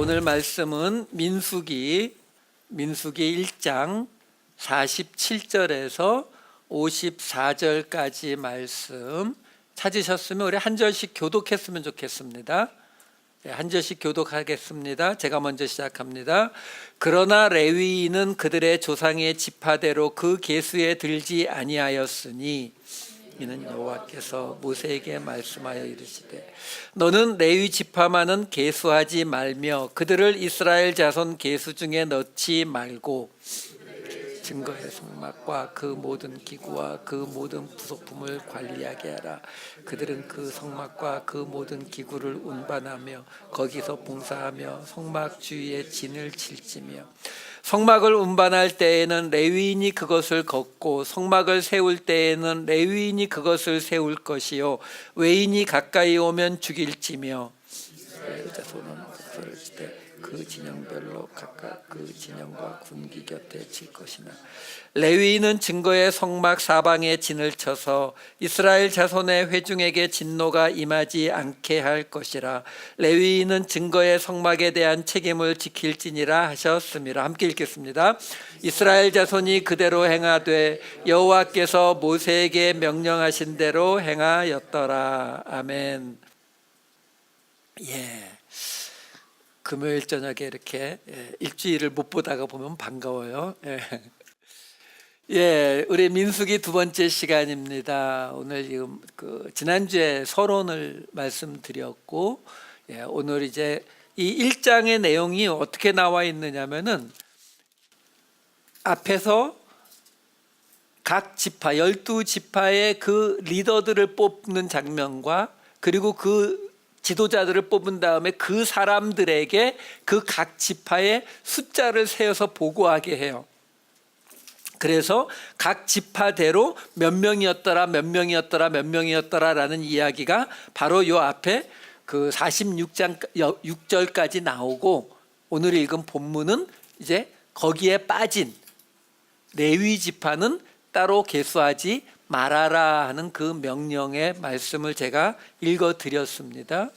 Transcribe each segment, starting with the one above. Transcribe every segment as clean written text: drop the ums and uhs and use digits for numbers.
오늘 말씀은 민수기 1장 47절에서 54절까지 말씀 찾으셨으면 우리 한 절씩 교독했으면 좋겠습니다. 한 절씩 교독하겠습니다. 제가 먼저 시작합니다. 그러나 레위인은 그들의 조상의 지파대로 그 계수에 들지 아니하였으니 이는 여호와께서 모세에게 말씀하여 이르시되 너는 레위 지파만은 계수하지 말며 그들을 이스라엘 자손 계수 중에 넣지 말고 증거의 성막과 그 모든 기구와 그 모든 부속품을 관리하게 하라. 그들은 그 성막과 그 모든 기구를 운반하며 거기서 봉사하며 성막 주위에 진을 칠지며 성막을 운반할 때에는 레위인이 그것을 걷고 성막을 세울 때에는 레위인이 그것을 세울 것이요 외인이 가까이 오면 죽일지며 이스라엘 자손은 목소리를 때 그 진영별로 각각 그 진영과 군기 곁에 칠 것이나 레위인은 증거의 성막 사방에 진을 쳐서 이스라엘 자손의 회중에게 진노가 임하지 않게 할 것이라. 레위인은 증거의 성막에 대한 책임을 지킬지니라 하셨습니다. 함께 읽겠습니다. 이스라엘 자손이 그대로 행하되 여호와께서 모세에게 명령하신 대로 행하였더라. 아멘. 금요일 저녁에 이렇게 일주일을 못 보다가 보면 반가워요. 우리 민수기 두 번째 시간입니다. 오늘 지금 지난주에 서론을 말씀드렸고, 오늘 이제 이 1장의 내용이 어떻게 나와 있느냐면은 앞에서 각 지파 12지파의 그 리더들을 뽑는 장면과 그리고 그 지도자들을 뽑은 다음에 그 사람들에게 그 각 지파의 숫자를 세어서 보고하게 해요. 그래서 각 지파대로 몇 명이었더라 라는 이야기가 바로 요 앞에 그 46장 6절까지 나오고, 오늘 읽은 본문은 이제 거기에 빠진 레위 지파는 따로 계수하지 말아라 하는 그 명령의 말씀을 제가 읽어 드렸습니다.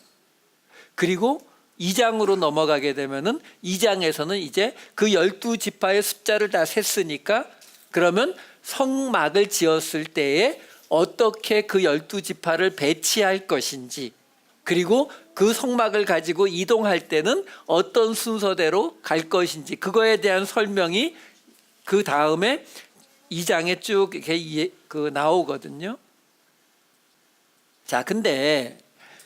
그리고 2장으로 넘어가게 되면은 2장에서는 이제 그 12지파의 숫자를 다 셌으니까 그러면 성막을 지었을 때에 어떻게 그 12지파를 배치할 것인지, 그리고 그 성막을 가지고 이동할 때는 어떤 순서대로 갈 것인지, 그거에 대한 설명이 그 다음에 2장에 쭉 이렇게 나오거든요. 자, 근데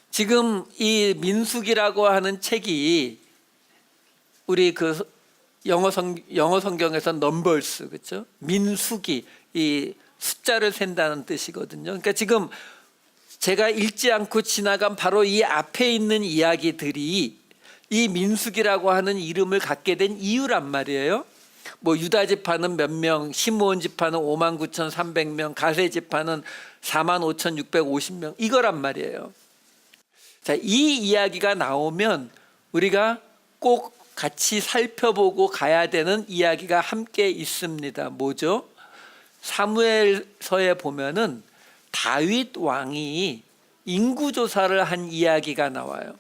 지금 이 민수기라고 하는 책이 우리 그 영어 성경에서 넘버스, 그렇죠? 민수기, 이 숫자를 센다는 뜻이거든요. 그러니까 지금 제가 읽지 않고 지나간 바로 이 앞에 있는 이야기들이 이 민수기라고 하는 이름을 갖게 된 이유란 말이에요. 뭐 유다 지파는 몇 명, 시므온 지파는 59,300명, 가세 지파는 45,650명, 이거란 말이에요. 자, 이 이야기가 나오면 우리가 꼭 같이 살펴보고 가야 되는 이야기가 함께 있습니다. 뭐죠? 사무엘서에 보면은 다윗 왕이 인구조사를 한 이야기가 나와요.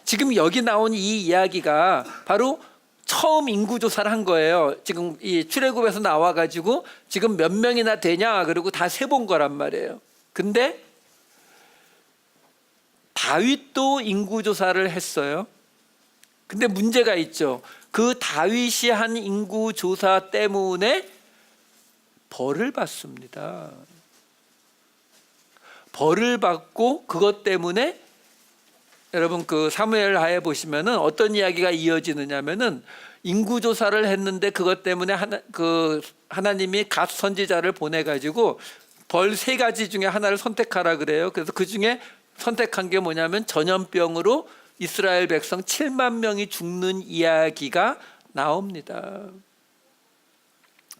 지금 여기 나온 이 이야기가 바로 처음 인구조사를 한 거예요. 지금 이 출애굽에서 나와가지고 지금 몇 명이나 되냐 그리고 다 세본 거란 말이에요. 근데 다윗도 인구조사를 했어요. 근데 문제가 있죠. 그 다윗이 한 인구조사 때문에 벌을 받습니다. 벌을 받고 그것 때문에 여러분 그 사무엘하에 보시면은 어떤 이야기가 이어지느냐면은 인구조사를 했는데 그것 때문에 하나님이 갓 선지자를 보내가지고 벌 3가지 중에 하나를 선택하라 그래요. 그래서 그 중에 선택한 게 뭐냐면 전염병으로 이스라엘 백성 7만 명이 죽는 이야기가 나옵니다.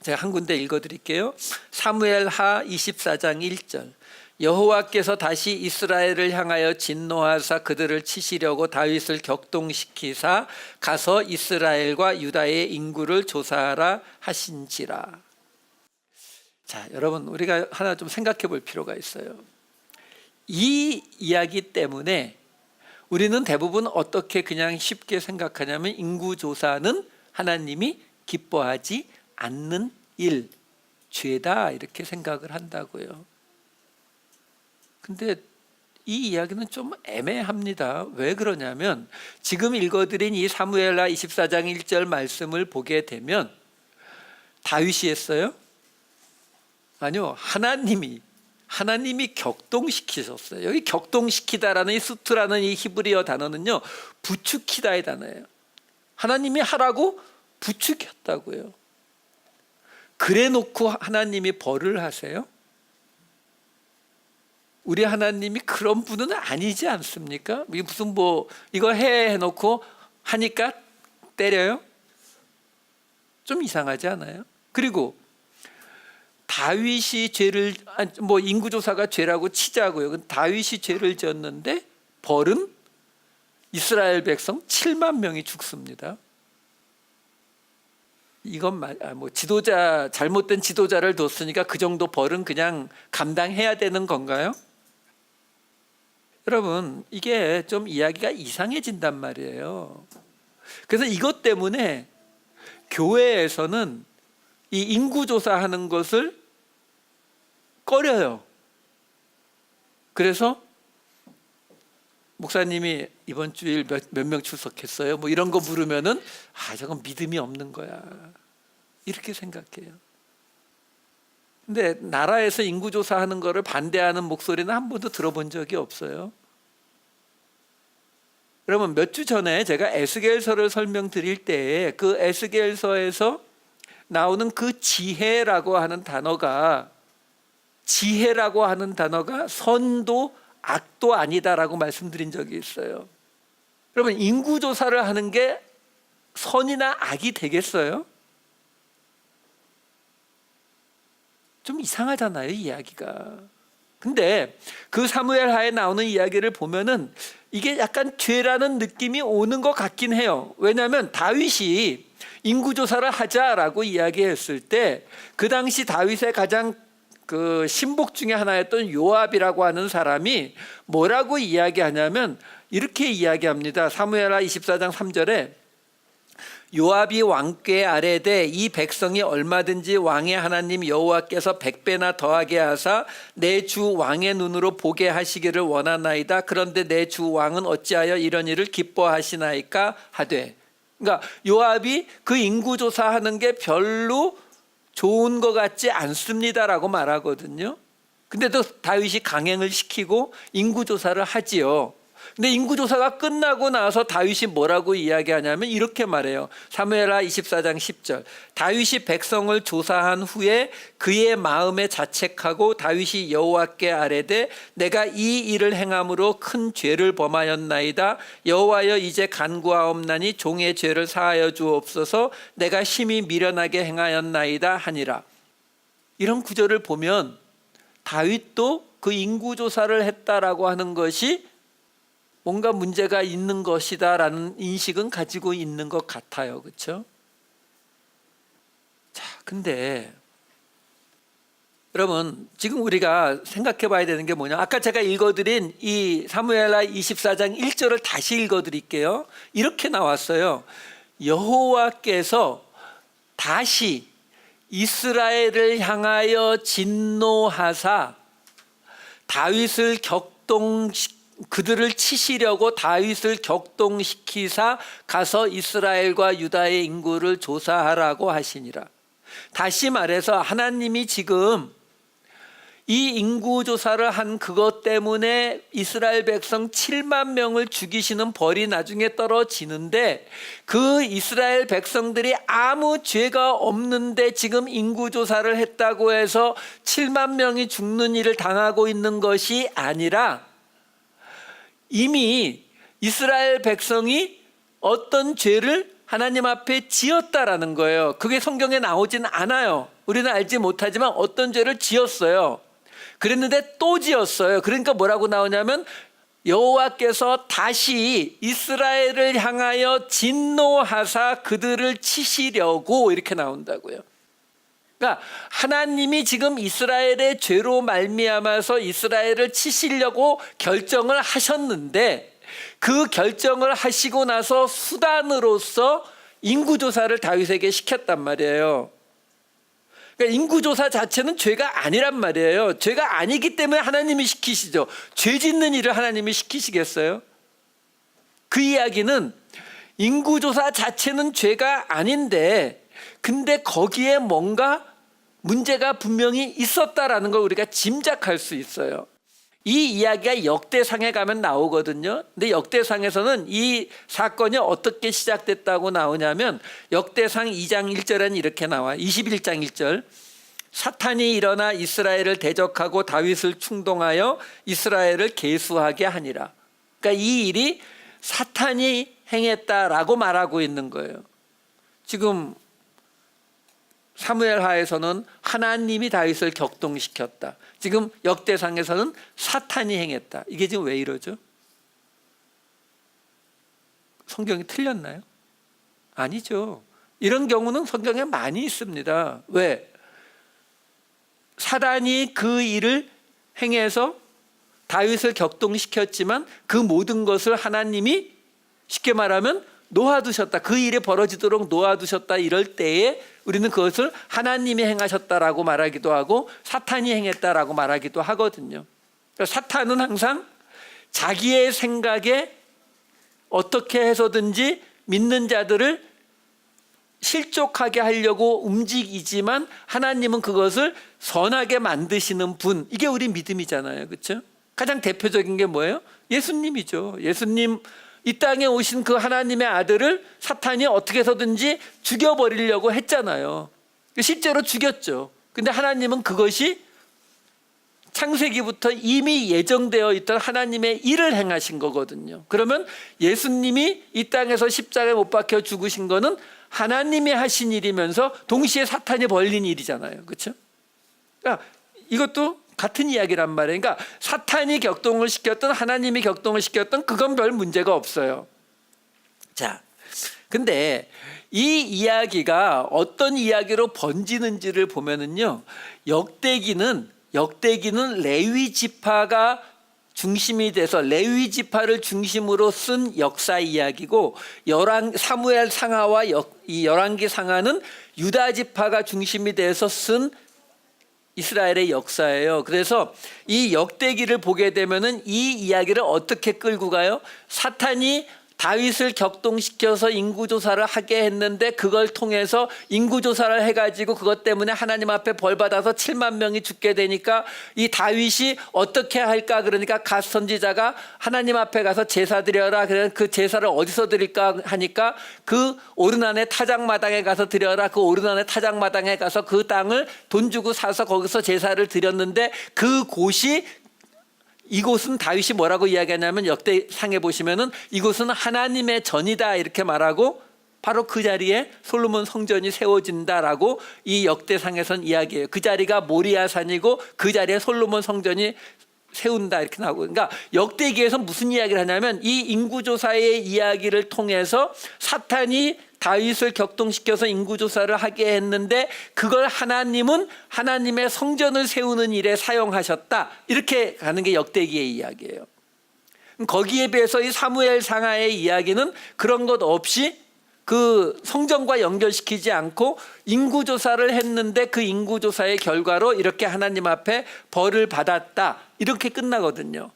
제가 한 군데 읽어드릴게요. 사무엘하 24장 1절. 여호와께서 다시 이스라엘을 향하여 진노하사 그들을 치시려고 다윗을 격동시키사 가서 이스라엘과 유다의 인구를 조사하라 하신지라. 자, 여러분 우리가 하나 좀 생각해 볼 필요가 있어요. 이 이야기 때문에 우리는 대부분 어떻게 그냥 쉽게 생각하냐면 인구조사는 하나님이 기뻐하지 않는 일, 죄다 이렇게 생각을 한다고요. 근데 이 이야기는 좀 애매합니다. 왜 그러냐면 지금 읽어드린 이 사무엘하 24장 1절 말씀을 보게 되면 다윗이 했어요? 아니요, 하나님이 격동시키셨어요. 여기 격동시키다라는 이 수트라는 이 히브리어 단어는요, 부추키다의 단어예요. 하나님이 하라고 부추겼다고요. 그래 놓고 하나님이 벌을 하세요? 우리 하나님이 그런 분은 아니지 않습니까? 무슨 이거 해놓고 하니까 때려요? 좀 이상하지 않아요? 그리고 다윗이 죄를 인구조사가 죄라고 치자고요. 다윗이 죄를 지었는데 벌은 이스라엘 백성 7만 명이 죽습니다. 이건 잘못된 지도자를 뒀으니까 그 정도 벌은 그냥 감당해야 되는 건가요? 여러분, 이게 좀 이야기가 이상해진단 말이에요. 그래서 이것 때문에 교회에서는 이 인구조사하는 것을 꺼려요. 그래서 목사님이 이번 주일 몇 명 출석했어요? 이런 거 물으면은 저건 믿음이 없는 거야. 이렇게 생각해요. 근데 나라에서 인구조사하는 거를 반대하는 목소리는 한 번도 들어본 적이 없어요. 여러분, 몇 주 전에 제가 에스겔서를 설명드릴 때 그 에스겔서에서 나오는 그 지혜라고 하는 단어가 선도 악도 아니다라고 말씀드린 적이 있어요. 여러분, 인구조사를 하는 게 선이나 악이 되겠어요? 좀 이상하잖아요, 이야기가. 근데 그 사무엘하에 나오는 이야기를 보면은 이게 약간 죄라는 느낌이 오는 것 같긴 해요. 왜냐하면 다윗이 인구조사를 하자라고 이야기했을 때 그 당시 다윗의 가장 그 신복 중에 하나였던 요압이라고 하는 사람이 뭐라고 이야기하냐면 이렇게 이야기합니다. 사무엘하 24장 3절에 요압이 왕께 아뢰되 이 백성이 얼마든지 왕의 하나님 여호와께서 100배나 더하게 하사 내 주 왕의 눈으로 보게 하시기를 원하나이다. 그런데 내 주 왕은 어찌하여 이런 일을 기뻐하시나이까 하되. 그러니까 요압이 그 인구조사하는 게 별로 좋은 것 같지 않습니다라고 말하거든요. 근데 또 다윗이 강행을 시키고 인구조사를 하지요. 근데 인구조사가 끝나고 나서 다윗이 뭐라고 이야기하냐면 이렇게 말해요. 사무엘하 24장 10절. 다윗이 백성을 조사한 후에 그의 마음에 자책하고 다윗이 여호와께 아뢰되 내가 이 일을 행함으로 큰 죄를 범하였나이다. 여호와여 이제 간구하옵나니 종의 죄를 사하여 주옵소서. 내가 심히 미련하게 행하였나이다 하니라. 이런 구절을 보면 다윗도 그 인구조사를 했다라고 하는 것이 뭔가 문제가 있는 것이다라는 인식은 가지고 있는 것 같아요. 그렇죠? 자, 근데 여러분, 지금 우리가 생각해 봐야 되는 게 뭐냐? 아까 제가 읽어드린 이 사무엘하 24장 1절을 다시 읽어드릴게요. 이렇게 나왔어요. 여호와께서 다시 이스라엘을 향하여 진노하사 다윗을 그들을 치시려고 다윗을 격동시키사 가서 이스라엘과 유다의 인구를 조사하라고 하시니라. 다시 말해서 하나님이 지금 이 인구조사를 한 그것 때문에 이스라엘 백성 7만 명을 죽이시는 벌이 나중에 떨어지는데 그 이스라엘 백성들이 아무 죄가 없는데 지금 인구조사를 했다고 해서 7만 명이 죽는 일을 당하고 있는 것이 아니라 이미 이스라엘 백성이 어떤 죄를 하나님 앞에 지었다라는 거예요. 그게 성경에 나오진 않아요. 우리는 알지 못하지만 어떤 죄를 지었어요. 그랬는데 또 지었어요. 그러니까 뭐라고 나오냐면 여호와께서 다시 이스라엘을 향하여 진노하사 그들을 치시려고 이렇게 나온다고요. 그러니까 하나님이 지금 이스라엘의 죄로 말미암아서 이스라엘을 치시려고 결정을 하셨는데 그 결정을 하시고 나서 수단으로서 인구조사를 다윗에게 시켰단 말이에요. 그러니까 인구조사 자체는 죄가 아니란 말이에요. 죄가 아니기 때문에 하나님이 시키시죠. 죄 짓는 일을 하나님이 시키시겠어요? 그 이야기는 인구조사 자체는 죄가 아닌데 근데 거기에 뭔가 문제가 분명히 있었다라는 걸 우리가 짐작할 수 있어요. 이 이야기가 역대상에 가면 나오거든요. 근데 역대상에서는 이 사건이 어떻게 시작됐다고 나오냐면 역대상 2장 1절에는 이렇게 나와요. 21장 1절. 사탄이 일어나 이스라엘을 대적하고 다윗을 충동하여 이스라엘을 계수하게 하니라. 그러니까 이 일이 사탄이 행했다라고 말하고 있는 거예요. 지금 사무엘하에서는 하나님이 다윗을 격동시켰다. 지금 역대상에서는 사탄이 행했다. 이게 지금 왜 이러죠? 성경이 틀렸나요? 아니죠. 이런 경우는 성경에 많이 있습니다. 왜? 사단이 그 일을 행해서 다윗을 격동시켰지만 그 모든 것을 하나님이 쉽게 말하면 놓아두셨다. 그 일이 벌어지도록 놓아두셨다. 이럴 때에 우리는 그것을 하나님이 행하셨다라고 말하기도 하고 사탄이 행했다라고 말하기도 하거든요. 사탄은 항상 자기의 생각에 어떻게 해서든지 믿는 자들을 실족하게 하려고 움직이지만 하나님은 그것을 선하게 만드시는 분. 이게 우리 믿음이잖아요. 그렇죠? 가장 대표적인 게 뭐예요? 예수님이죠. 예수님 이 땅에 오신 그 하나님의 아들을 사탄이 어떻게 해서든지 죽여버리려고 했잖아요. 실제로 죽였죠. 근데 하나님은 그것이 창세기부터 이미 예정되어 있던 하나님의 일을 행하신 거거든요. 그러면 예수님이 이 땅에서 십자가에 못 박혀 죽으신 거는 하나님이 하신 일이면서 동시에 사탄이 벌린 일이잖아요. 그렇죠? 그러니까 이것도 같은 이야기란 말이에요. 그러니까 사탄이 격동을 시켰던 하나님이 격동을 시켰던 그건 별 문제가 없어요. 자, 근데 이 이야기가 어떤 이야기로 번지는지를 보면은요, 역대기는 레위 지파가 중심이 돼서 레위 지파를 중심으로 쓴 역사 이야기고 사무엘 상하와 이 열왕기 상하는 유다 지파가 중심이 돼서 쓴 이스라엘의 역사예요. 그래서 이 역대기를 보게 되면은 이 이야기를 어떻게 끌고 가요? 사탄이 다윗을 격동시켜서 인구조사를 하게 했는데 그걸 통해서 인구조사를 해가지고 그것 때문에 하나님 앞에 벌받아서 7만 명이 죽게 되니까 이 다윗이 어떻게 할까? 그러니까 갓 선지자가 하나님 앞에 가서 제사 드려라. 그래서 그 제사를 어디서 드릴까 하니까 그 오르난의 타작마당에 가서 드려라. 그 오르난의 타작마당에 가서 그 땅을 돈 주고 사서 거기서 제사를 드렸는데 이곳은 다윗이 뭐라고 이야기하냐면 역대상에 보시면은 이곳은 하나님의 전이다 이렇게 말하고 바로 그 자리에 솔로몬 성전이 세워진다라고 이 역대상에선 이야기해요. 그 자리가 모리아산이고 그 자리에 솔로몬 성전이 세운다 이렇게 나오고. 그러니까 역대기에서 무슨 이야기를 하냐면 이 인구조사의 이야기를 통해서 사탄이 다윗을 격동시켜서 인구조사를 하게 했는데 그걸 하나님은 하나님의 성전을 세우는 일에 사용하셨다. 이렇게 가는 게 역대기의 이야기예요. 거기에 비해서 이 사무엘 상하의 이야기는 그런 것 없이 그 성전과 연결시키지 않고 인구조사를 했는데 그 인구조사의 결과로 이렇게 하나님 앞에 벌을 받았다. 이렇게 끝나거든요.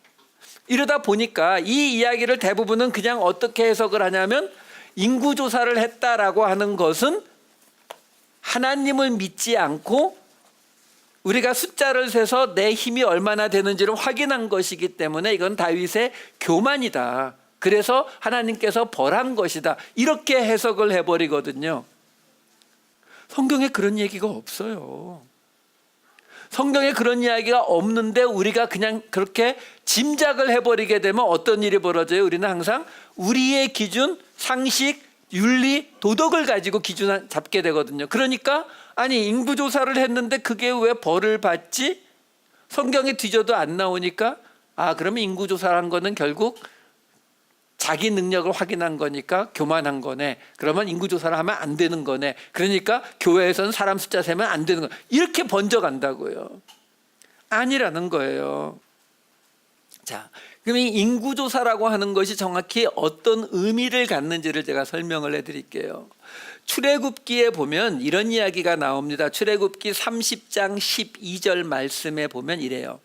이러다 보니까 이 이야기를 대부분은 그냥 어떻게 해석을 하냐면 인구조사를 했다라고 하는 것은 하나님을 믿지 않고 우리가 숫자를 세서 내 힘이 얼마나 되는지를 확인한 것이기 때문에 이건 다윗의 교만이다. 그래서 하나님께서 벌한 것이다. 이렇게 해석을 해버리거든요. 성경에 그런 얘기가 없어요. 성경에 그런 이야기가 없는데 우리가 그냥 그렇게 짐작을 해버리게 되면 어떤 일이 벌어져요? 우리는 항상 우리의 기준, 상식, 윤리, 도덕을 가지고 기준 잡게 되거든요. 그러니까 아니 인구조사를 했는데 그게 왜 벌을 받지? 성경에 뒤져도 안 나오니까 그러면 인구조사를 한 거는 결국 자기 능력을 확인한 거니까 교만한 거네. 그러면 인구조사를 하면 안 되는 거네. 그러니까 교회에서는 사람 숫자 세면 안 되는 거. 이렇게 번져간다고요. 아니라는 거예요. 자, 그럼 이 인구조사라고 하는 것이 정확히 어떤 의미를 갖는지를 제가 설명을 해드릴게요. 출애굽기에 보면 이런 이야기가 나옵니다. 출애굽기 30장 12절 말씀에 보면 이래요.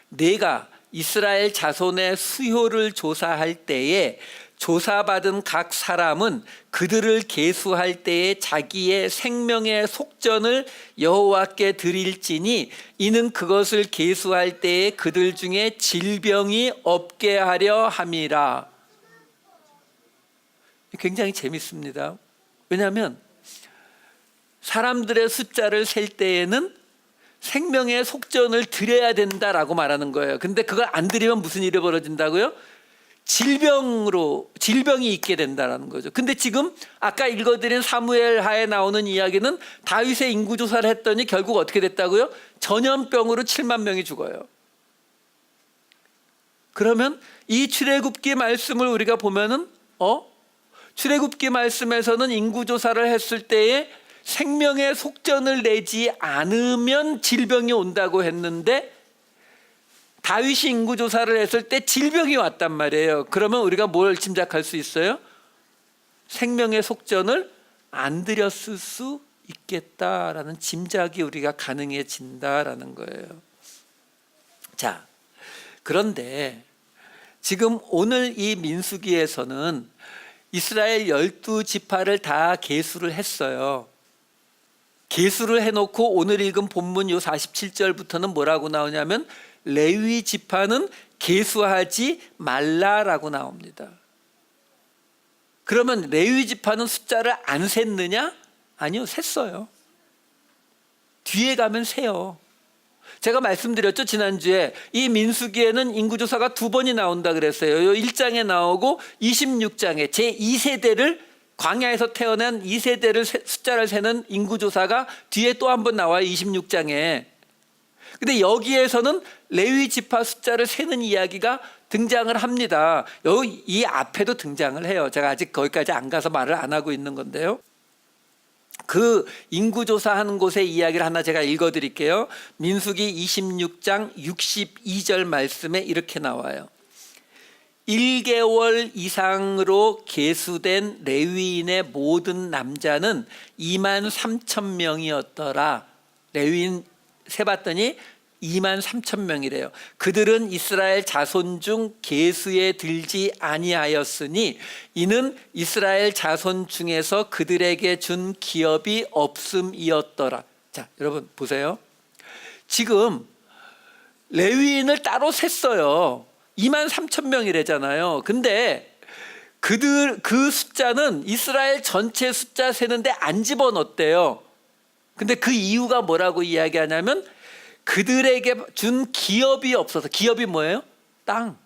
내가 이스라엘 자손의 수효를 조사할 때에 조사받은 각 사람은 그들을 계수할 때에 자기의 생명의 속전을 여호와께 드릴지니 이는 그것을 계수할 때에 그들 중에 질병이 없게 하려 함이라. 굉장히 재밌습니다. 왜냐하면 사람들의 숫자를 셀 때에는 생명의 속전을 드려야 된다라고 말하는 거예요. 근데 그걸 안 드리면 무슨 일이 벌어진다고요? 질병이 있게 된다라는 거죠. 근데 지금 아까 읽어드린 사무엘하에 나오는 이야기는 다윗의 인구조사를 했더니 결국 어떻게 됐다고요? 전염병으로 7만 명이 죽어요. 그러면 이 출애굽기 말씀을 우리가 보면은 출애굽기 말씀에서는 인구조사를 했을 때에 생명의 속전을 내지 않으면 질병이 온다고 했는데 다윗이 인구조사를 했을 때 질병이 왔단 말이에요. 그러면 우리가 뭘 짐작할 수 있어요? 생명의 속전을 안 드렸을 수 있겠다라는 짐작이 우리가 가능해진다라는 거예요. 자, 그런데 지금 오늘 이 민수기에서는 이스라엘 12지파를 다 계수를 했어요. 계수를 해놓고 오늘 읽은 본문 요 47절부터는 뭐라고 나오냐면 레위 지파는 계수하지 말라라고 나옵니다. 그러면 레위 지파는 숫자를 안 셌느냐? 아니요, 셌어요. 뒤에 가면 세요. 제가 말씀드렸죠, 지난주에. 이 민수기에는 인구조사가 2번이 나온다 그랬어요. 요 1장에 나오고 26장에 제2세대를 광야에서 태어난 2세대를 숫자를 세는 인구조사가 뒤에 또 한 번 나와요, 26장에. 근데 여기에서는 레위 지파 숫자를 세는 이야기가 등장을 합니다. 이 앞에도 등장을 해요. 제가 아직 거기까지 안 가서 말을 안 하고 있는 건데요. 그 인구조사하는 곳의 이야기를 하나 제가 읽어드릴게요. 민수기 26장 62절 말씀에 이렇게 나와요. 1개월 이상으로 계수된 레위인의 모든 남자는 2만 3천 명이었더라. 레위인 세봤더니 2만 3천 명이래요. 그들은 이스라엘 자손 중 계수에 들지 아니하였으니 이는 이스라엘 자손 중에서 그들에게 준 기업이 없음이었더라. 자, 여러분 보세요. 지금 레위인을 따로 셌어요. 2만 3천 명이래잖아요. 근데 그 숫자는 이스라엘 전체 숫자 세는데 안 집어넣었대요. 근데 그 이유가 뭐라고 이야기하냐면 그들에게 준 기업이 없어서. 기업이 뭐예요? 땅.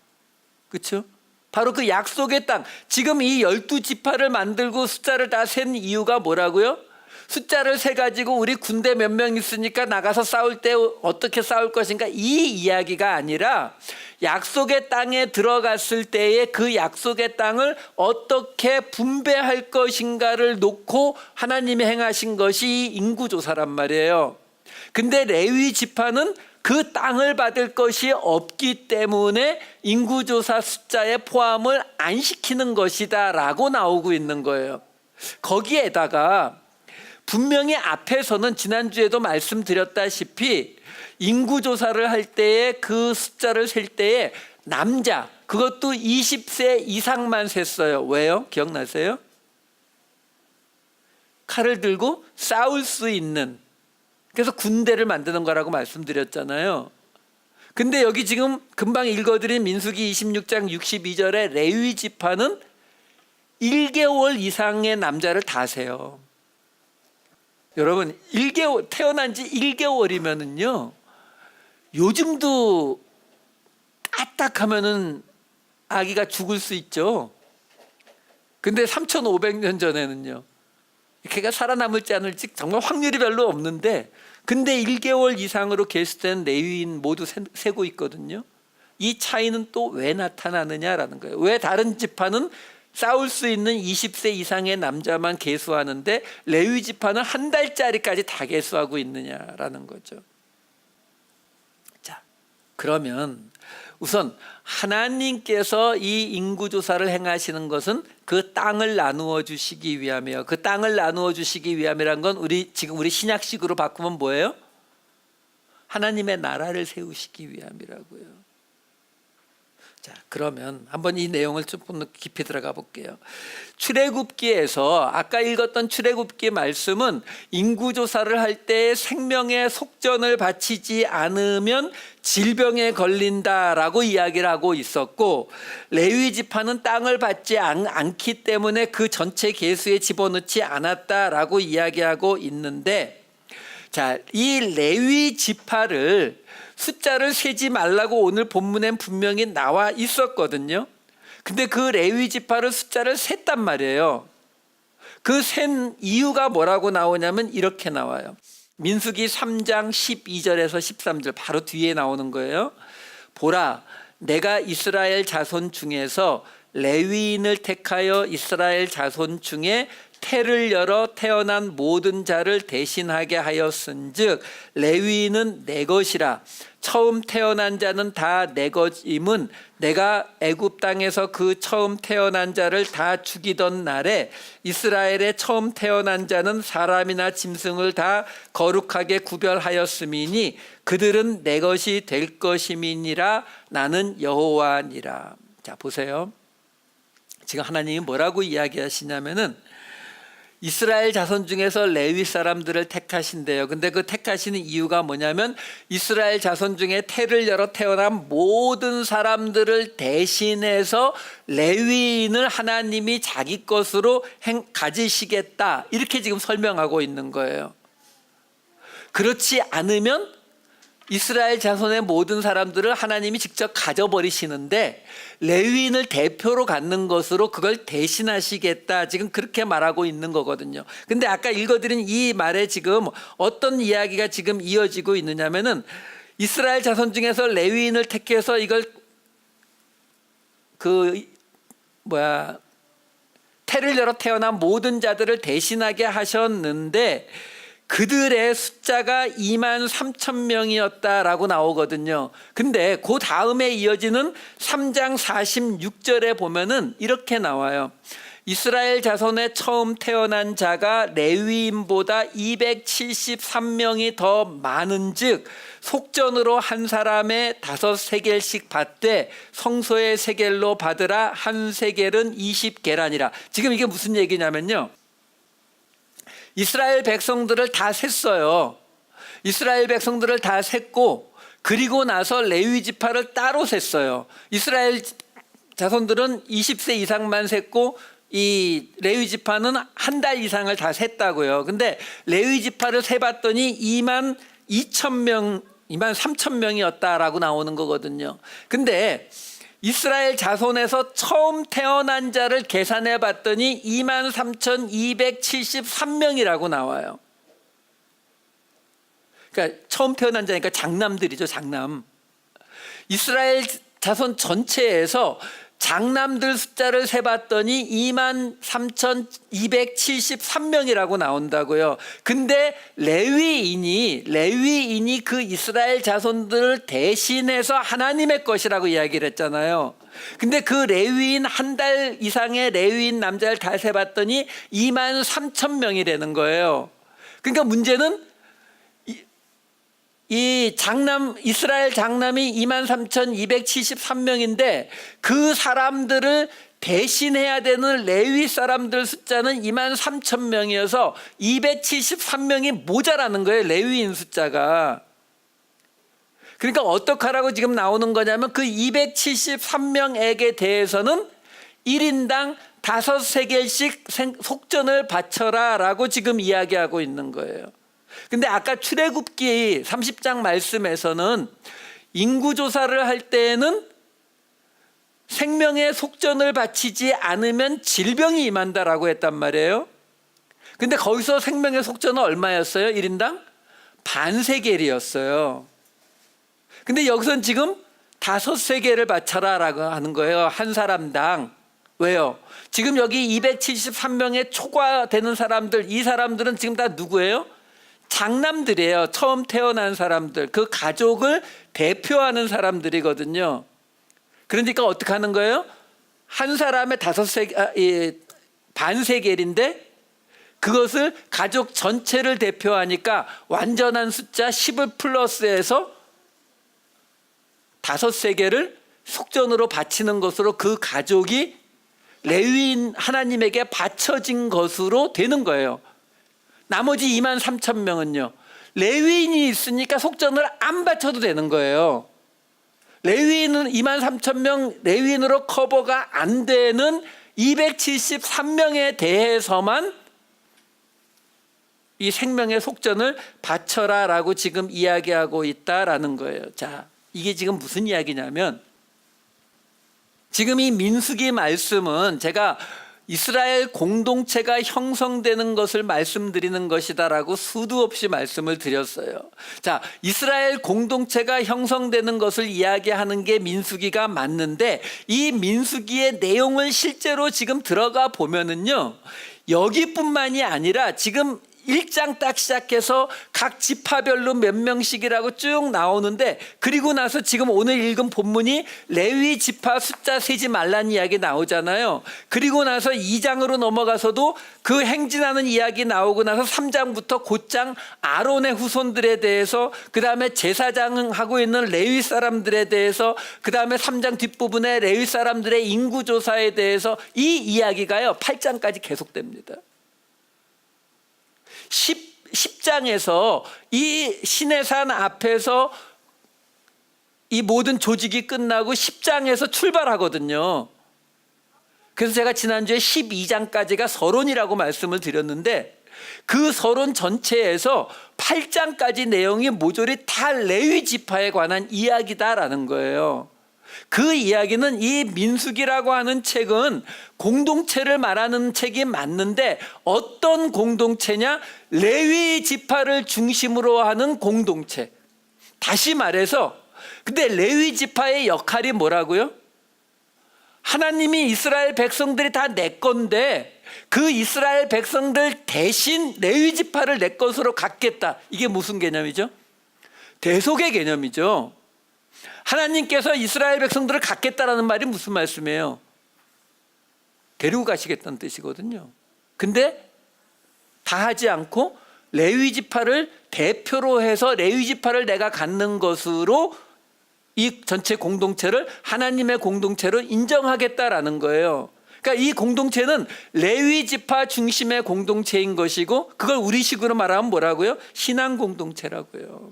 그렇죠? 바로 그 약속의 땅. 지금 이 12지파를 만들고 숫자를 다 센 이유가 뭐라고요? 숫자를 세가지고 우리 군대 몇 명 있으니까 나가서 싸울 때 어떻게 싸울 것인가, 이 이야기가 아니라 약속의 땅에 들어갔을 때에 그 약속의 땅을 어떻게 분배할 것인가를 놓고 하나님이 행하신 것이 인구조사란 말이에요. 근데 레위 지파는 그 땅을 받을 것이 없기 때문에 인구조사 숫자에 포함을 안 시키는 것이다 라고 나오고 있는 거예요. 거기에다가 분명히 앞에서는 지난주에도 말씀드렸다시피 인구조사를 할 때에 그 숫자를 셀 때에 남자, 그것도 20세 이상만 셌어요. 왜요? 기억나세요? 칼을 들고 싸울 수 있는, 그래서 군대를 만드는 거라고 말씀드렸잖아요. 근데 여기 지금 금방 읽어드린 민수기 26장 62절에 레위 지파는 1개월 이상의 남자를 다 세요. 여러분, 태어난 지 1개월이면은요, 요즘도 까딱하면은 아기가 죽을 수 있죠. 근데 3,500년 전에는요, 걔가 살아남을지 않을지 정말 확률이 별로 없는데, 근데 1개월 이상으로 계수된 레위인 모두 세고 있거든요. 이 차이는 또 왜 나타나느냐라는 거예요. 왜 다른 지파는 싸울 수 있는 20세 이상의 남자만 계수하는데 레위 지파는 한 달짜리까지 다 계수하고 있느냐라는 거죠. 자, 그러면 우선 하나님께서 이 인구조사를 행하시는 것은 그 땅을 나누어 주시기 위함이에요. 그 땅을 나누어 주시기 위함이란 건 지금 우리 신약식으로 바꾸면 뭐예요? 하나님의 나라를 세우시기 위함이라고요. 자, 그러면 한번 이 내용을 조금 깊이 들어가 볼게요. 출애굽기에서 아까 읽었던 출애굽기 말씀은 인구조사를 할 때 생명의 속전을 바치지 않으면 질병에 걸린다라고 이야기를 하고 있었고, 레위 지파는 땅을 받지 않기 때문에 그 전체 계수에 집어넣지 않았다라고 이야기하고 있는데, 자, 이 레위 지파를 숫자를 세지 말라고 오늘 본문엔 분명히 나와 있었거든요. 근데 그 레위 지파를 숫자를 셌단 말이에요. 그 센 이유가 뭐라고 나오냐면 이렇게 나와요. 민수기 3장 12절에서 13절 바로 뒤에 나오는 거예요. 보라, 내가 이스라엘 자손 중에서 레위인을 택하여 이스라엘 자손 중에 태를 열어 태어난 모든 자를 대신하게 하였은즉 레위인은 내 것이라. 처음 태어난 자는 다 내 것임은 내가 애굽 땅에서 그 처음 태어난 자를 다 죽이던 날에 이스라엘의 처음 태어난 자는 사람이나 짐승을 다 거룩하게 구별하였음이니 그들은 내 것이 될 것임이니라. 나는 여호와니라. 자, 보세요. 지금 하나님이 뭐라고 이야기하시냐면은 이스라엘 자손 중에서 레위 사람들을 택하신대요. 근데 그 택하시는 이유가 뭐냐면 이스라엘 자손 중에 태를 열어 태어난 모든 사람들을 대신해서 레위인을 하나님이 자기 것으로 가지시겠다, 이렇게 지금 설명하고 있는 거예요. 그렇지 않으면 이스라엘 자손의 모든 사람들을 하나님이 직접 가져버리시는데 레위인을 대표로 갖는 것으로 그걸 대신하시겠다, 지금 그렇게 말하고 있는 거거든요. 근데 아까 읽어드린 이 말에 지금 어떤 이야기가 지금 이어지고 있느냐면은 이스라엘 자손 중에서 레위인을 택해서 이걸 태를 열어 태어난 모든 자들을 대신하게 하셨는데 그들의 숫자가 23,000명이었다라고 나오거든요. 근데 그 다음에 이어지는 3장 46절에 보면은 이렇게 나와요. 이스라엘 자손의 처음 태어난 자가 레위인보다 273명이 더 많은즉 속전으로 한 사람에 5세겔씩 받되 성소의 세겔로 받으라. 한 세겔은 20계란이라. 지금 이게 무슨 얘기냐면요, 이스라엘 백성들을 다 셌어요. 이스라엘 백성들을 다 셌고 그리고 나서 레위 지파를 따로 셌어요. 이스라엘 자손들은 20세 이상만 셌고 이 레위 지파는 한 달 이상을 다 셌다고요. 근데 레위 지파를 세봤더니 23,000명이었다라고 나오는 거거든요. 근데 이스라엘 자손에서 처음 태어난 자를 계산해 봤더니 23,273명이라고 나와요. 그러니까 처음 태어난 자니까 장남들이죠, 장남. 이스라엘 자손 전체에서 장남들 숫자를 세봤더니 23,273명이라고 나온다고요. 근데 레위인이 그 이스라엘 자손들을 대신해서 하나님의 것이라고 이야기를 했잖아요. 근데 그 레위인 한 달 이상의 레위인 남자를 다 세봤더니 23,000명이라는 거예요. 그러니까 문제는 이 이스라엘 장남이 23,273명인데 그 사람들을 대신해야 되는 레위 사람들 숫자는 23,000명이어서 273명이 모자라는 거예요, 레위인 숫자가. 그러니까 어떡하라고 지금 나오는 거냐면 그 273명에게 대해서는 1인당 5세겔씩 속전을 바쳐라 라고 지금 이야기하고 있는 거예요. 근데 아까 출애굽기 30장 말씀에서는 인구조사를 할 때에는 생명의 속전을 바치지 않으면 질병이 임한다라고 했단 말이에요. 근데 거기서 생명의 속전은 얼마였어요? 1인당 반세겔이었어요. 근데 여기서는 지금 5세겔을 바쳐라라고 하는 거예요, 한 사람당. 왜요? 지금 여기 273명의 초과되는 사람들, 이 사람들은 지금 다 누구예요? 장남들이에요. 처음 태어난 사람들, 그 가족을 대표하는 사람들이거든요. 그러니까 어떻게 하는 거예요? 한 사람의 반세겔인데 그것을 가족 전체를 대표하니까 완전한 숫자 10을 플러스해서 5세겔을 속전으로 바치는 것으로 그 가족이 레위인 하나님에게 바쳐진 것으로 되는 거예요. 나머지 23,000명은요. 레위인이 있으니까 속전을 안 바쳐도 되는 거예요. 레위인은 23,000명 레위인으로 커버가 안 되는 273명에 대해서만 이 생명의 속전을 바쳐라라고 지금 이야기하고 있다라는 거예요. 자, 이게 지금 무슨 이야기냐면 지금 이 민수기 말씀은 제가 이스라엘 공동체가 형성되는 것을 말씀드리는 것이다라고 수도 없이 말씀을 드렸어요. 자, 이스라엘 공동체가 형성되는 것을 이야기하는 게 민수기가 맞는데 이 민수기의 내용을 실제로 지금 들어가 보면은요, 여기뿐만이 아니라 지금 1장 딱 시작해서 각 지파별로 몇 명씩이라고 쭉 나오는데, 그리고 나서 지금 오늘 읽은 본문이 레위 지파 숫자 세지 말라는 이야기 나오잖아요. 그리고 나서 2장으로 넘어가서도 그 행진하는 이야기 나오고 나서 3장부터 곧장 아론의 후손들에 대해서, 그 다음에 제사장하고 있는 레위 사람들에 대해서, 그 다음에 3장 뒷부분에 레위 사람들의 인구조사에 대해서 이 이야기가요 8장까지 계속됩니다. 10장에서 이 시내산 앞에서 이 모든 조직이 끝나고 10장에서 출발하거든요. 그래서 제가 지난주에 12장까지가 서론이라고 말씀을 드렸는데 그 서론 전체에서 8장까지 내용이 모조리 다 레위 지파에 관한 이야기다라는 거예요. 그 이야기는 이 민수기라고 하는 책은 공동체를 말하는 책이 맞는데 어떤 공동체냐? 레위 지파를 중심으로 하는 공동체. 다시 말해서 근데 레위 지파의 역할이 뭐라고요? 하나님이 이스라엘 백성들이 다 내 건데 그 이스라엘 백성들 대신 레위 지파를 내 것으로 갖겠다. 이게 무슨 개념이죠? 대속의 개념이죠. 하나님께서 이스라엘 백성들을 갖겠다라는 말이 무슨 말씀이에요? 데리고 가시겠다는 뜻이거든요. 근데 다 하지 않고 레위 지파를 대표로 해서 레위 지파를 내가 갖는 것으로 이 전체 공동체를 하나님의 공동체로 인정하겠다라는 거예요. 그러니까 이 공동체는 레위 지파 중심의 공동체인 것이고 그걸 우리식으로 말하면 뭐라고요? 신앙 공동체라고요.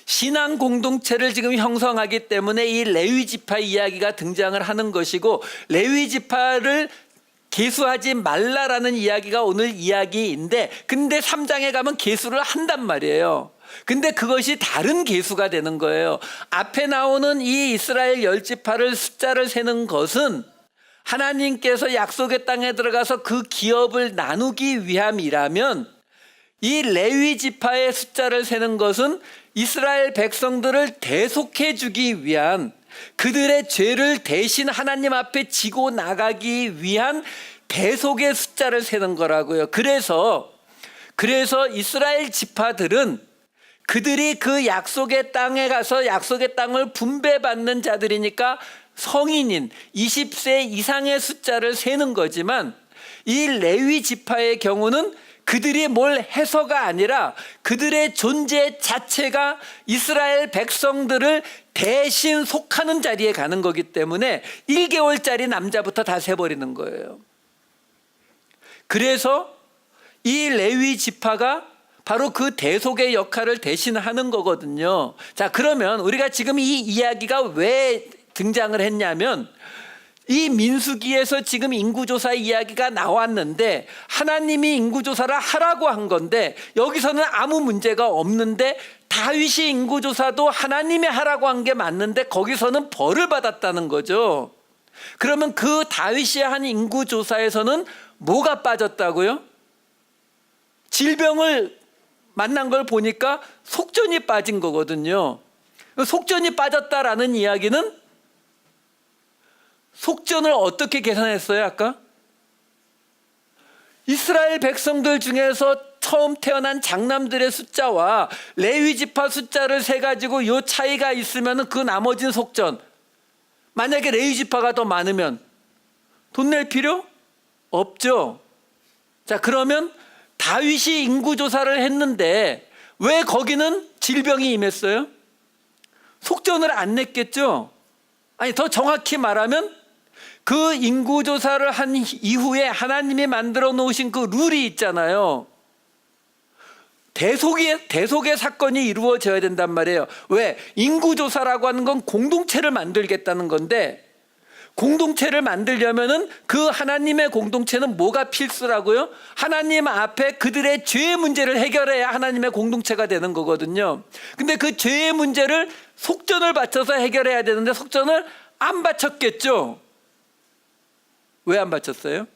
신앙 공동체를 지금 형성하기 때문에 이 레위 지파 이야기가 등장을 하는 것이고 레위 지파를 계수하지 말라라는 이야기가 오늘 이야기인데 근데 3장에 가면 계수를 한단 말이에요. 근데 그것이 다른 계수가 되는 거예요. 앞에 나오는 이 이스라엘 10지파를 숫자를 세는 것은 하나님께서 약속의 땅에 들어가서 그 기업을 나누기 위함이라면 이 레위 지파의 숫자를 세는 것은 이스라엘 백성들을 대속해 주기 위한 그들의 죄를 대신 하나님 앞에 지고 나가기 위한 대속의 숫자를 세는 거라고요. 그래서 이스라엘 지파들은 그들이 그 약속의 땅에 가서 약속의 땅을 분배받는 자들이니까 성인인 20세 이상의 숫자를 세는 거지만 이 레위 지파의 경우는 그들이 뭘 해서가 아니라 그들의 존재 자체가 이스라엘 백성들을 대신 속하는 자리에 가는 거기 때문에 1개월짜리 남자부터 다 세버리는 거예요. 그래서 이 레위 지파가 바로 그 대속의 역할을 대신하는 거거든요. 자, 그러면 우리가 지금 이 이야기가 왜 등장을 했냐면 이 민수기에서 지금 인구조사 이야기가 나왔는데 하나님이 인구조사를 하라고 한 건데 여기서는 아무 문제가 없는데 다윗이 인구조사도 하나님이 하라고 한 게 맞는데 거기서는 벌을 받았다는 거죠. 그러면 그 다윗이 한 인구조사에서는 뭐가 빠졌다고요? 질병을 만난 걸 보니까 속전이 빠진 거거든요. 속전이 빠졌다라는 이야기는 속전을 어떻게 계산했어요? 아까 이스라엘 백성들 중에서 처음 태어난 장남들의 숫자와 레위 지파 숫자를 세 가지고 요 차이가 있으면 그 나머지는 속전. 만약에 레위 지파가 더 많으면 돈 낼 필요 없죠. 자, 그러면 다윗이 인구 조사를 했는데 왜 거기는 질병이 임했어요? 속전을 안 냈겠죠. 아니, 더 정확히 말하면 그 인구 조사를 한 이후에 하나님이 만들어 놓으신 그 룰이 있잖아요. 대속의 사건이 이루어져야 된단 말이에요. 왜? 인구 조사라고 하는 건 공동체를 만들겠다는 건데, 공동체를 만들려면은 그 하나님의 공동체는 뭐가 필수라고요? 하나님 앞에 그들의 죄의 문제를 해결해야 하나님의 공동체가 되는 거거든요. 근데 그 죄의 문제를 속전을 바쳐서 해결해야 되는데 속전을 안 바쳤겠죠. 왜 안 바쳤어요?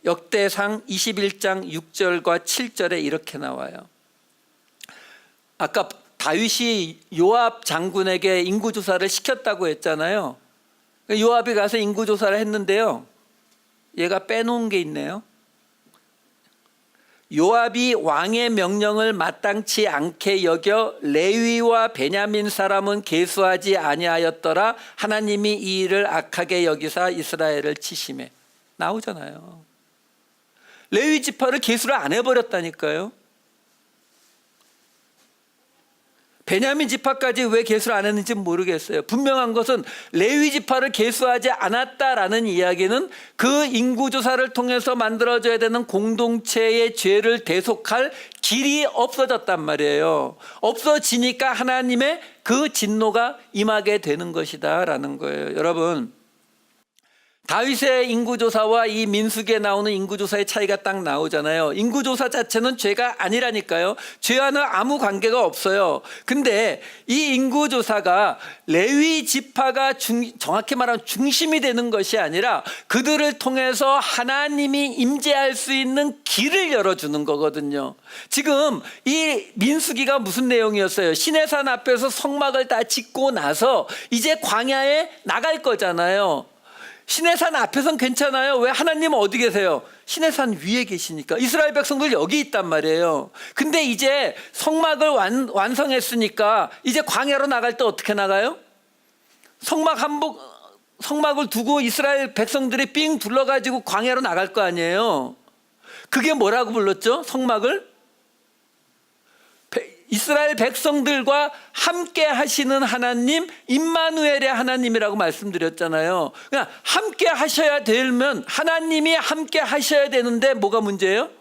역대상 21장 6절과 7절에 이렇게 나와요. 아까 다윗이 요압 장군에게 인구조사를 시켰다고 했잖아요. 요압이 가서 인구조사를 했는데요, 얘가 빼놓은 게 있네요. 요압이 왕의 명령을 마땅치 않게 여겨 레위와 베냐민 사람은 계수하지 아니하였더라. 하나님이 이 일을 악하게 여기사 이스라엘을 치심해. 나오잖아요. 레위 지파를 계수를 안 해버렸다니까요. 베냐민 지파까지 왜 계수를 안 했는지 모르겠어요. 분명한 것은 레위 지파를 계수하지 않았다라는 이야기는 그 인구조사를 통해서 만들어져야 되는 공동체의 죄를 대속할 길이 없어졌단 말이에요. 없어지니까 하나님의 그 진노가 임하게 되는 것이다 라는 거예요. 여러분, 다윗의 인구조사와 이 민수기에 나오는 인구조사의 차이가 딱 나오잖아요. 인구조사 자체는 죄가 아니라니까요. 죄와는 아무 관계가 없어요. 근데 이 인구조사가 레위 지파가 정확히 말하면 중심이 되는 것이 아니라 그들을 통해서 하나님이 임재할 수 있는 길을 열어주는 거거든요. 지금 이 민수기가 무슨 내용이었어요? 시내산 앞에서 성막을 다 짓고 나서 이제 광야에 나갈 거잖아요. 시내산 앞에선 괜찮아요. 왜? 하나님은 어디 계세요? 시내산 위에 계시니까. 이스라엘 백성들 여기 있단 말이에요. 근데 이제 성막을 완성했으니까 이제 광야로 나갈 때 어떻게 나가요? 성막을 두고 이스라엘 백성들이 삥 둘러가지고 광야로 나갈 거 아니에요. 그게 뭐라고 불렀죠? 성막을? 이스라엘 백성들과 함께 하시는 하나님, 임마누엘의 하나님이라고 말씀드렸잖아요. 그냥 함께 하셔야 되면 하나님이 함께 하셔야 되는데 뭐가 문제예요?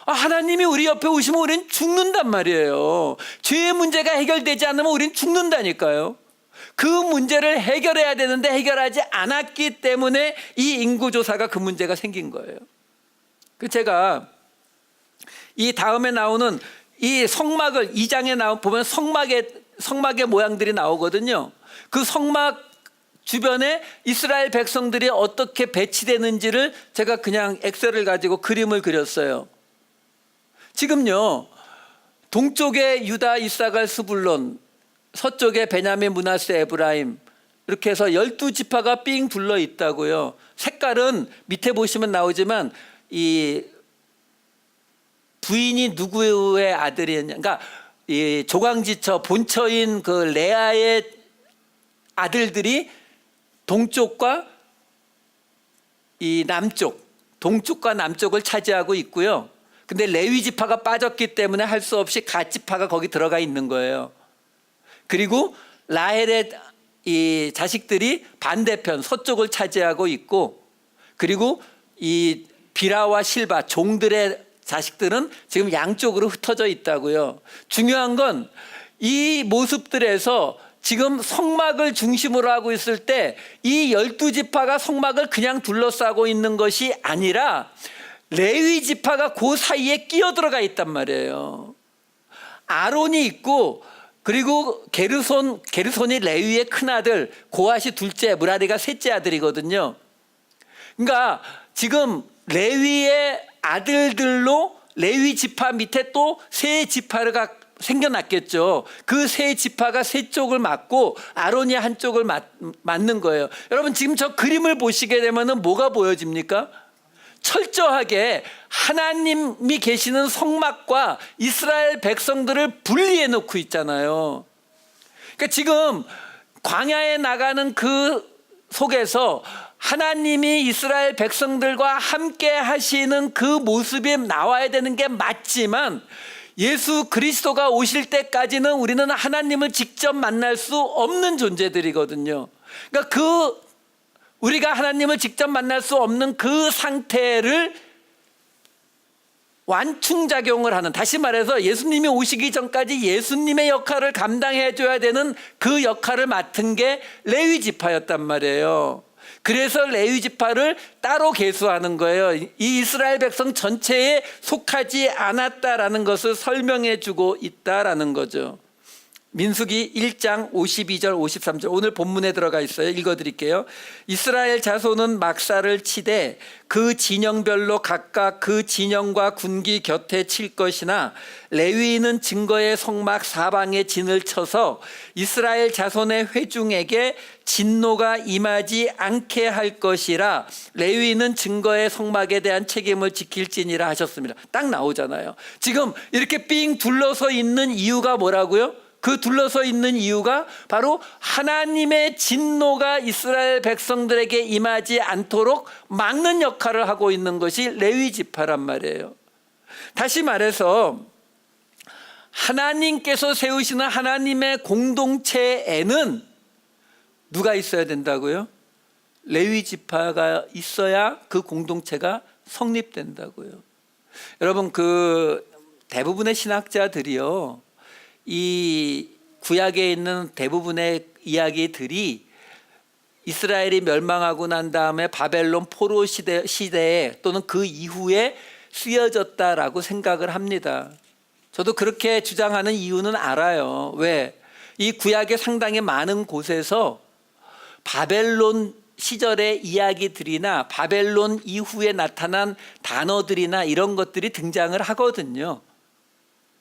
하나님이 우리 옆에 오시면 우린 죽는단 말이에요. 죄의 문제가 해결되지 않으면 우린 죽는다니까요. 그 문제를 해결해야 되는데 해결하지 않았기 때문에 이 인구조사가 그 문제가 생긴 거예요. 제가 이 다음에 나오는 이 성막을 2장에 보면 성막의 모양들이 나오거든요. 그 성막 주변에 이스라엘 백성들이 어떻게 배치되는지를 제가 그냥 엑셀을 가지고 그림을 그렸어요. 지금요, 동쪽에 유다, 이사갈, 스불론, 서쪽에 베냐민, 므낫세, 에브라임, 이렇게 해서 12지파가 삥 둘러 있다고요. 색깔은 밑에 보시면 나오지만 이 부인이 누구의 아들이었냐, 그러니까 이 조광지처 본처인 그 레아의 아들들이 동쪽과 이 남쪽, 동쪽과 남쪽을 차지하고 있고요. 근데 레위 지파가 빠졌기 때문에 할 수 없이 갓 지파가 거기 들어가 있는 거예요. 그리고 라헬의 이 자식들이 반대편 서쪽을 차지하고 있고, 그리고 이 비라와 실바 종들의 자식들은 지금 양쪽으로 흩어져 있다고요. 중요한 건 이 모습들에서 지금 성막을 중심으로 하고 있을 때 이 12지파가 성막을 그냥 둘러싸고 있는 것이 아니라 레위 지파가 그 사이에 끼어들어가 있단 말이에요. 아론이 있고, 그리고 게르손이 레위의 큰아들, 고핫이 둘째, 므라리가 셋째 아들이거든요. 그러니까 지금 레위의 아들들로 레위 지파 밑에 또 세 지파가 생겨났겠죠. 그 세 지파가 세 쪽을 맡고 아론이 한쪽을 맡는 거예요. 여러분, 지금 저 그림을 보시게 되면 뭐가 보여집니까? 철저하게 하나님이 계시는 성막과 이스라엘 백성들을 분리해 놓고 있잖아요. 그러니까 지금 광야에 나가는 그 속에서 하나님이 이스라엘 백성들과 함께 하시는 그 모습이 나와야 되는 게 맞지만, 예수 그리스도가 오실 때까지는 우리는 하나님을 직접 만날 수 없는 존재들이거든요. 그러니까 우리가 하나님을 직접 만날 수 없는 그 상태를 완충작용을 하는, 다시 말해서 예수님이 오시기 전까지 예수님의 역할을 감당해 줘야 되는 그 역할을 맡은 게 레위 지파였단 말이에요. 그래서 레위 지파를 따로 계수하는 거예요. 이 이스라엘 백성 전체에 속하지 않았다라는 것을 설명해 주고 있다라는 거죠. 민수기 1장 52절 53절 오늘 본문에 들어가 있어요. 읽어드릴게요. 이스라엘 자손은 막사를 치되 그 진영별로 각각 그 진영과 군기 곁에 칠 것이나 레위인은 증거의 성막 사방에 진을 쳐서 이스라엘 자손의 회중에게 진노가 임하지 않게 할 것이라 레위인은 증거의 성막에 대한 책임을 지킬지니라 하셨습니다. 딱 나오잖아요. 지금 이렇게 삥 둘러서 있는 이유가 뭐라고요? 그 둘러서 있는 이유가 바로 하나님의 진노가 이스라엘 백성들에게 임하지 않도록 막는 역할을 하고 있는 것이 레위 지파란 말이에요. 다시 말해서 하나님께서 세우시는 하나님의 공동체에는 누가 있어야 된다고요? 레위 지파가 있어야 그 공동체가 성립된다고요. 여러분, 그 대부분의 신학자들이요, 이 구약에 있는 대부분의 이야기들이 이스라엘이 멸망하고 난 다음에 바벨론 포로 시대에 또는 그 이후에 쓰여졌다라고 생각을 합니다. 저도 그렇게 주장하는 이유는 알아요. 왜? 이 구약의 상당히 많은 곳에서 바벨론 시절의 이야기들이나 바벨론 이후에 나타난 단어들이나 이런 것들이 등장을 하거든요.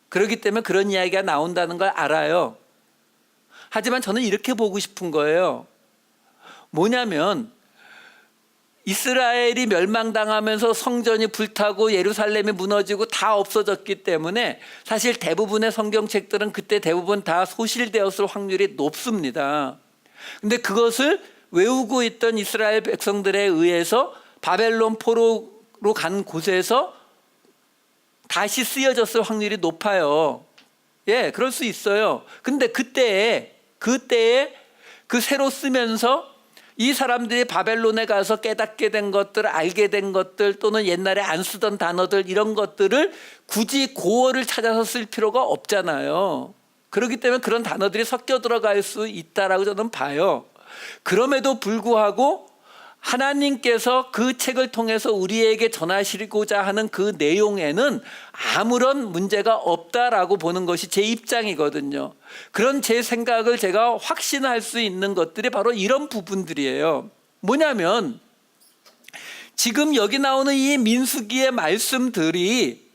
그렇기 때문에 그런 이야기가 나온다는 걸 알아요. 하지만 저는 이렇게 보고 싶은 거예요. 뭐냐면 이스라엘이 멸망당하면서 성전이 불타고 예루살렘이 무너지고 다 없어졌기 때문에 사실 대부분의 성경책들은 그때 대부분 다 소실되었을 확률이 높습니다. 근데 그것을 외우고 있던 이스라엘 백성들에 의해서 바벨론 포로로 간 곳에서 다시 쓰여졌을 확률이 높아요. 예, 그럴 수 있어요. 근데 그때에 그 새로 쓰면서 이 사람들이 바벨론에 가서 깨닫게 된 것들, 알게 된 것들, 또는 옛날에 안 쓰던 단어들, 이런 것들을 굳이 고어를 찾아서 쓸 필요가 없잖아요. 그렇기 때문에 그런 단어들이 섞여 들어갈 수 있다라고 저는 봐요. 그럼에도 불구하고 하나님께서 그 책을 통해서 우리에게 전하시고자 하는 그 내용에는 아무런 문제가 없다라고 보는 것이 제 입장이거든요. 그런 제 생각을 제가 확신할 수 있는 것들이 바로 이런 부분들이에요. 뭐냐면 지금 여기 나오는 이 민수기의 말씀들이,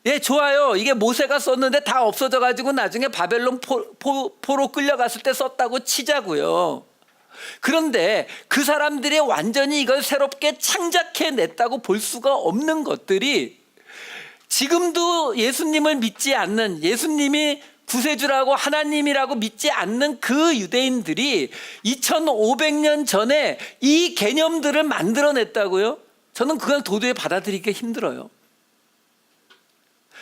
예, 좋아요. 이게 모세가 썼는데 다 없어져 가지고 나중에 바벨론 포로 끌려갔을 때 썼다고 치자고요. 그런데 그 사람들이 완전히 이걸 새롭게 창작해냈다고 볼 수가 없는 것들이, 지금도 예수님을 믿지 않는, 예수님이 구세주라고 하나님이라고 믿지 않는 그 유대인들이 2500년 전에 이 개념들을 만들어냈다고요? 저는 그걸 도저히 받아들이기가 힘들어요.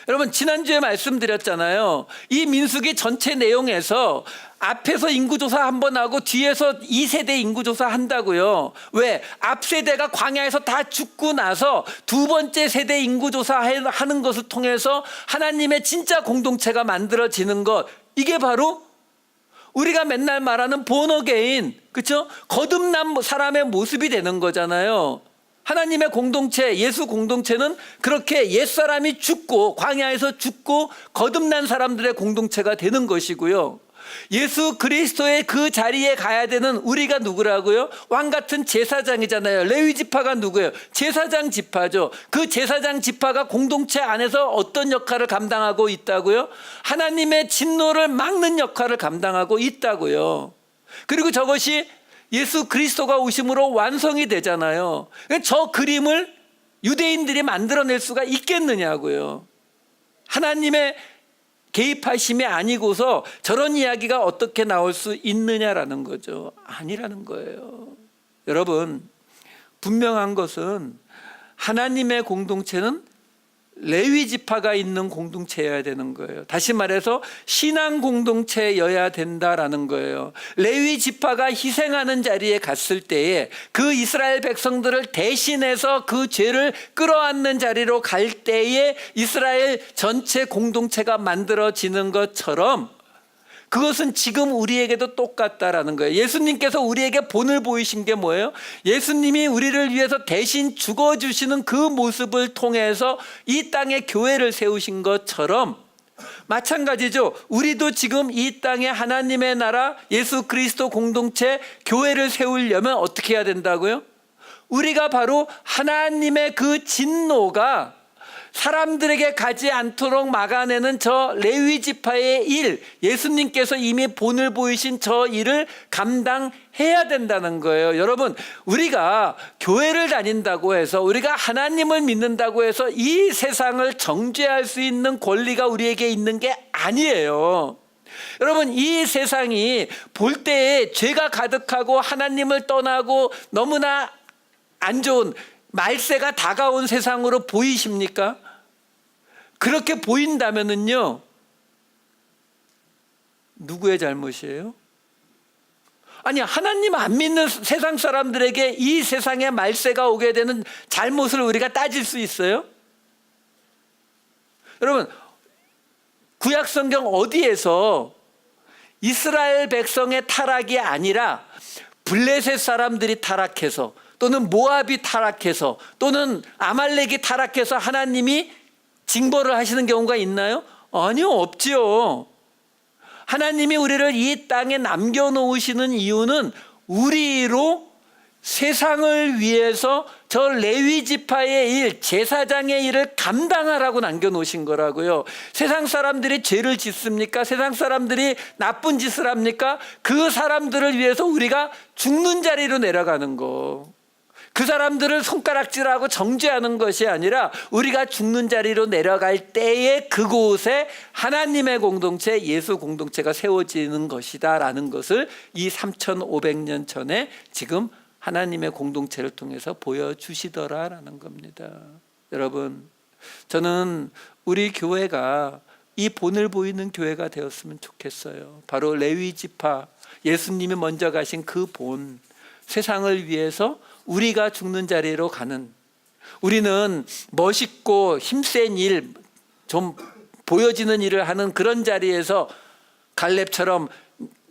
여러분, 지난주에 말씀드렸잖아요. 이 민수기 전체 내용에서 앞에서 인구조사 한번 하고 뒤에서 2세대 인구조사 한다고요. 왜? 앞 세대가 광야에서 다 죽고 나서 두 번째 세대 인구조사 하는 것을 통해서 하나님의 진짜 공동체가 만들어지는 것, 이게 바로 우리가 맨날 말하는 본어게인, 그렇죠? 거듭난 사람의 모습이 되는 거잖아요. 하나님의 공동체, 예수 공동체는 그렇게 옛사람이 죽고 광야에서 죽고 거듭난 사람들의 공동체가 되는 것이고요. 예수 그리스도의 그 자리에 가야 되는 우리가 누구라고요? 왕같은 제사장이잖아요. 레위 지파가 누구예요? 제사장 지파죠. 그 제사장 지파가 공동체 안에서 어떤 역할을 감당하고 있다고요? 하나님의 진노를 막는 역할을 감당하고 있다고요. 그리고 저것이 예수 그리스도가 오심으로 완성이 되잖아요. 저 그림을 유대인들이 만들어낼 수가 있겠느냐고요. 하나님의 개입하심이 아니고서 저런 이야기가 어떻게 나올 수 있느냐라는 거죠. 아니라는 거예요. 여러분, 분명한 것은 하나님의 공동체는 레위 지파가 있는 공동체여야 되는 거예요. 다시 말해서 신앙 공동체여야 된다라는 거예요. 레위 지파가 희생하는 자리에 갔을 때에 그 이스라엘 백성들을 대신해서 그 죄를 끌어안는 자리로 갈 때에 이스라엘 전체 공동체가 만들어지는 것처럼 그것은 지금 우리에게도 똑같다라는 거예요. 예수님께서 우리에게 본을 보이신 게 뭐예요? 예수님이 우리를 위해서 대신 죽어주시는 그 모습을 통해서 이 땅에 교회를 세우신 것처럼 마찬가지죠. 우리도 지금 이 땅에 하나님의 나라 예수 그리스도 공동체 교회를 세우려면 어떻게 해야 된다고요? 우리가 바로 하나님의 그 진노가 사람들에게 가지 않도록 막아내는 저 레위 지파의 일, 예수님께서 이미 본을 보이신 저 일을 감당해야 된다는 거예요. 여러분, 우리가 교회를 다닌다고 해서, 우리가 하나님을 믿는다고 해서 이 세상을 정죄할 수 있는 권리가 우리에게 있는 게 아니에요. 여러분, 이 세상이 볼 때에 죄가 가득하고 하나님을 떠나고 너무나 안 좋은 말세가 다가온 세상으로 보이십니까? 그렇게 보인다면은요, 누구의 잘못이에요? 아니, 하나님 안 믿는 세상 사람들에게 이 세상에 말세가 오게 되는 잘못을 우리가 따질 수 있어요? 여러분, 구약 성경 어디에서 이스라엘 백성의 타락이 아니라 블레셋 사람들이 타락해서 또는 모압이 타락해서 또는 아말렉이 타락해서 하나님이 징벌을 하시는 경우가 있나요? 아니요, 없지요. 하나님이 우리를 이 땅에 남겨놓으시는 이유는 우리로 세상을 위해서 저 레위 지파의 일, 제사장의 일을 감당하라고 남겨놓으신 거라고요. 세상 사람들이 죄를 짓습니까? 세상 사람들이 나쁜 짓을 합니까? 그 사람들을 위해서 우리가 죽는 자리로 내려가는 거. 그 사람들을 손가락질하고 정죄하는 것이 아니라 우리가 죽는 자리로 내려갈 때에 그곳에 하나님의 공동체, 예수 공동체가 세워지는 것이다 라는 것을 이 3500년 전에 지금 하나님의 공동체를 통해서 보여주시더라라는 겁니다. 여러분, 저는 우리 교회가 이 본을 보이는 교회가 되었으면 좋겠어요. 바로 레위 지파, 예수님이 먼저 가신 그 본, 세상을 위해서 우리가 죽는 자리로 가는, 우리는 멋있고 힘센 일, 좀 보여지는 일을 하는 그런 자리에서 갈렙처럼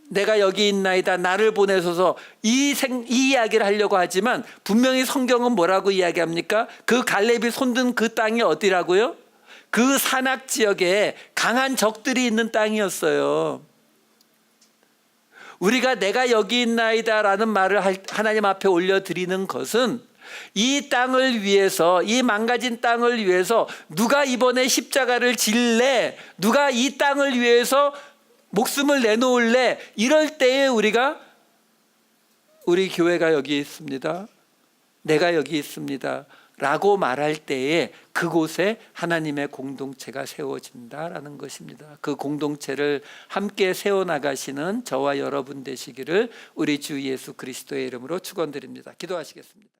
내가 여기 있나이다, 나를 보내소서, 이 이야기를 하려고 하지만 분명히 성경은 뭐라고 이야기합니까? 그 갈렙이 손든 그 땅이 어디라고요? 그 산악 지역에 강한 적들이 있는 땅이었어요. 우리가 내가 여기 있나이다 라는 말을 하나님 앞에 올려드리는 것은 이 땅을 위해서, 이 망가진 땅을 위해서 누가 이번에 십자가를 질래, 누가 이 땅을 위해서 목숨을 내놓을래, 이럴 때에 우리가 우리 교회가 여기 있습니다, 내가 여기 있습니다 라고 말할 때에 그곳에 하나님의 공동체가 세워진다라는 것입니다. 그 공동체를 함께 세워나가시는 저와 여러분 되시기를 우리 주 예수 그리스도의 이름으로 축원드립니다. 기도하시겠습니다.